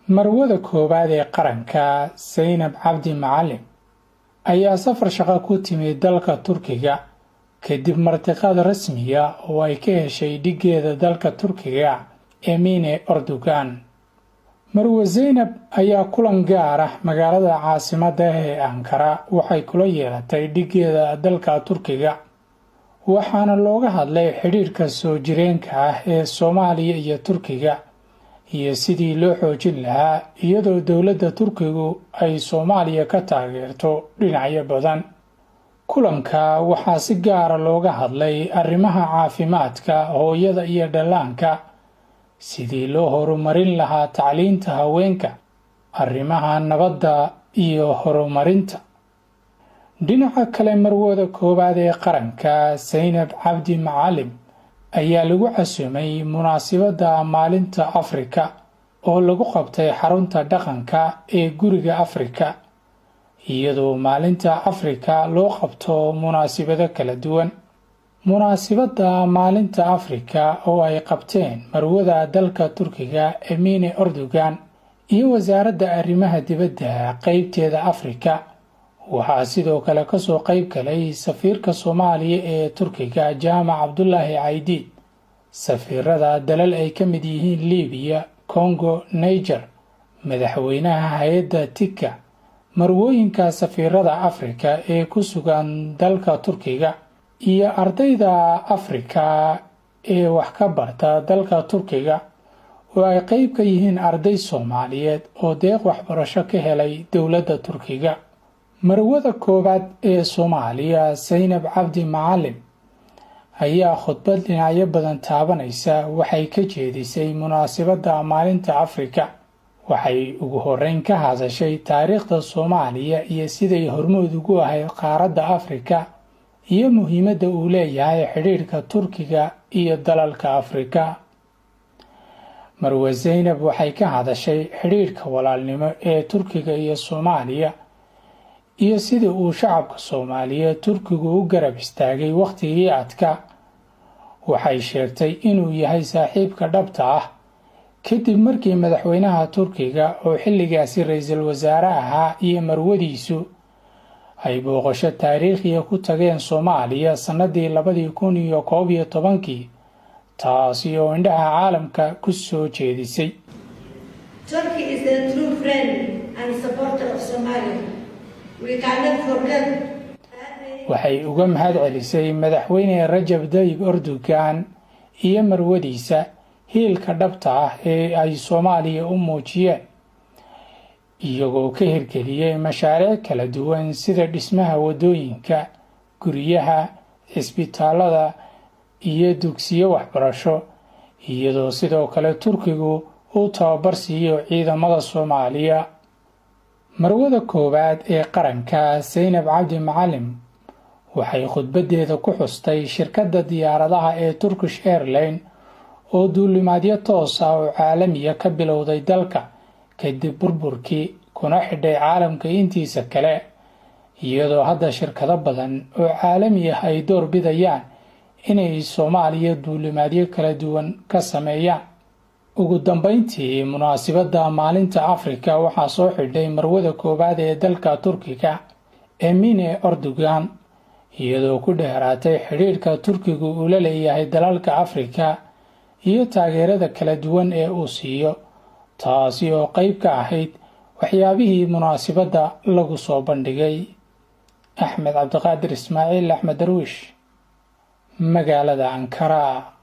Marwada koobaad ee qaranka Zainab Cabdi Macalin ayaa safar shaqo ku timid dalka Turkiga kadib martiqaad rasmi ah oo ay ka heshay dhigeeda dalka Turkiga Emine Erdogan. Marwada Zainab ayaa kulan gaar ah magaalada caasimadda ee Ankara waxay kula yeelatay dhigeeda dalka Turkiga, waxaana looga hadlay xiriirka soo jireenka ah ee Somaliya iyo Turkiga iyo sidii loo xoojin lahaa iyadoo dawladda Turkigu ay Somaliya ka taageerto dhinacyo badan. Kulanka waxaa si gaar ah looga hadlay arrimaha caafimaadka hooyada iyo dhallaanka, sidii loo horumarin lahaa tacliinta haweenka, arrimaha nabadda iyo horumarinta. Dhinaca kale, marwada koobaad ee qaranka Zainab Cabdi Macalin ayaa lagu casuumay munaasabadda maalinta Afrika oo lagu qabtay xarunta dhaqanka ee guriga Afrika, iyadoo maalinta Afrika loo qabto munaasabado kala duwan. Munaasabadda maalinta Afrika oo ay qabteen marwada dalka Turkiga Emine Erdogan iyo wasaaradda arrimaha dibadda qaybteeda Afrika, waxaa sidoo kale ka soo qayb galay safiirka Soomaaliya ee Turkiga Jaamac Abdullaahi Caydiid, safiirada dalal ay ka mid yihiin Liibiya, Congo, Niger, Madaxweynaha hay'adda Tika, marwooyinka safiirada Afrika ee ku sugan dalka Turkiga, iyo ardayda Afrika ee wax ka barta dalka Turkiga oo ay qayb ka yihiin arday Soomaaliyeed oo deeq waxbarasho ka helay dawladda Turkiga. Marwada koobaad ee Soomaaliya Zainab Cabdi Macalin ayaa khudbad dhinacyo badan taabanaysa waxay ka jeedisay munaasabadda maalinta Afrika. Waxay ugu horreyn ka hadashay taariikhda Soomaaliya iyo siday hormuud ugu ahayd qaaradda Afrika iyo muhiimadda uu leeyahay xiriirka Turkiga iyo dalalka Afrika. Marwada Zainab waxay ka hadashay xiriirka walaalnimo ee Turkiga iyo Soomaaliya iyo sidii uu shacabka Soomaaliyeed Turkigu u garab istaagay waqtigii adkaa. Waxay sheegtay inuu yahay saaxiibka dhabta ah kadib markii madaxweynaha Turkiga oo xilligaasi ra'iisul wasaare ahaa iyo marwadiisu ay booqasho taariikhi ah ku tageen Soomaaliya sanadii 2011, taasi oo indhaha caalamka ku soo jeedisay. Turkey is a true friend and supporter of Somalia. We cannot forget. Waxay uga mahad celisay madaxweyne Rajab Tayyip Erdogan iyo marwadiisa hiilka dhabta ah ee ay Soomaaliya u muujiyeen, iyagoo ka hirgeliyay mashaariic kala duwan sida dhismaha wadooyinka, guryaha, isbitaalada iyo dugsiyo waxbarasho, iyadoo sidoo kale Turkigu uu tababar siiyo ciidamada Soomaaliya. Marwada koobaad ee qaranka Zainab Cabdi Macalin waxay khudbadeeda ku xustay shirkadda diyaaradaha ee Turkish Airlines oo duulimaadyo toos ah oo caalami ah ka bilowday dalka kadib burburkii kuna xidhay caalamka intiisa kale, iyadoo hadda shirkado badan oo caalami ah ay door bidayaan inay Soomaaliya duulimaadyo kala duwan ka sameeyaan. Ugu dambeyntii, munaasabadda maalinta Afrika waxaa soo xidhay marwada koobaad ee dalka Turkiga Emine Erdogan, iyadoo ku dheeraatay xiriirka Turkigu uu la leeyahay dalalka Afrika iyo taageerada kala duwan ee uu siiyo, taasi oo qayb ka ahayd waxyaabihii munaasabadda lagu soo bandhigay. Axmed Cabdiqaadir Ismaaciil Axmed Darwiish, magaalada Ankara.